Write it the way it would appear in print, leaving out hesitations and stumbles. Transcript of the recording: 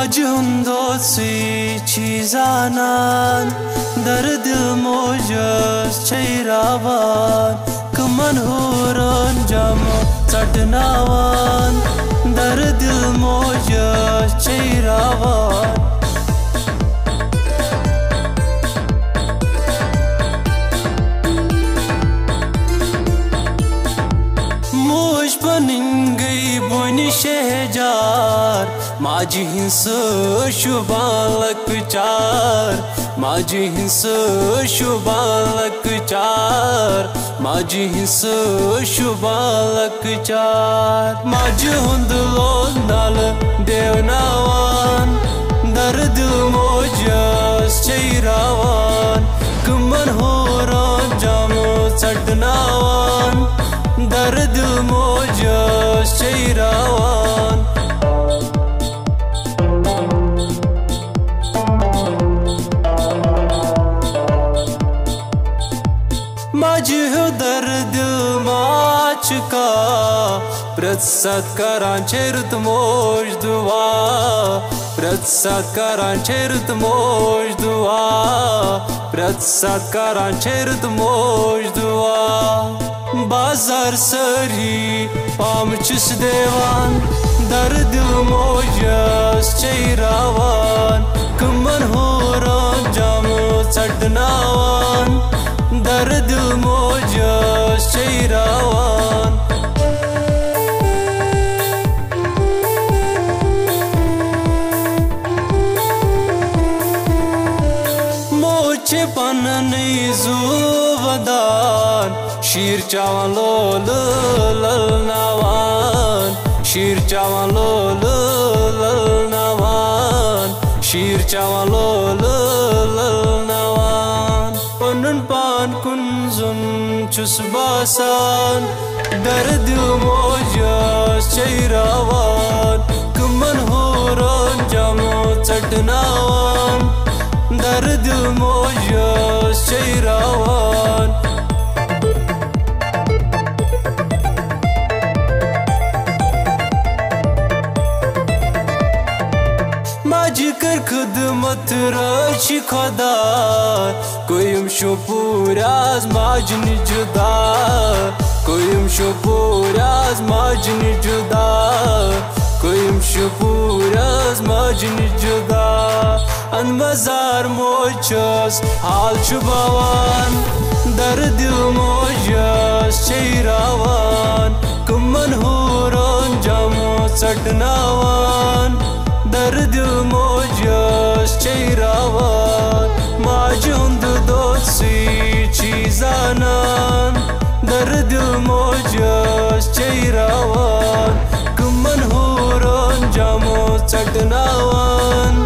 Majundosi chizanan dardil mojas chairavan kuman horan jamo satnavan dardil mojas chairavan moj banin gayi boni shehjar माझी hints शुभालक चार माझी hints शुभालक चार माझी hints शुभालक चार माझी हुंदलो नाल देवनावान दर्द मोजस चैरावान कुमन होरान जामो चटनावान दर्द मोजस चैरावान माझे दर्द माचका प्रत्सत्कारांचे रुत मोज दुआ प्रत्सत्कारांचे रुत मोज दुआ प्रत्सत्कारांचे रुत मोज दुआ बाजार सरी पामचुस देवान दर्द मोजस चैरावान कुमन होरान जामो चटनावान दर्द मोजस चैरावान मोचे पनने जुवदान शीर चावन लोल ललनावान शीर चावन लोल ललनावान शीर चावन लोल ललनावान पनन पान कुंजुन चुस बासान दर्द मोजस चैरावान कुमन होरान जामो चटनावान दर्द मोजस चैरावान माझी कर खदमत रची खुदा कोयम शोपुराज माजनी जुदा कोयम शोपुराज माजनी जुदा कोयम शोपुराज माजनी जुदा अन मजार मोजस हाल शुभावान दर्द मोजस चैरावान कुमन होरान जामो चटनावान दर्द मोजस चैरावान माझे हुंद दोसी चीजानान दर्द मोजस चैरावान कुमन होरान जामो चटनावान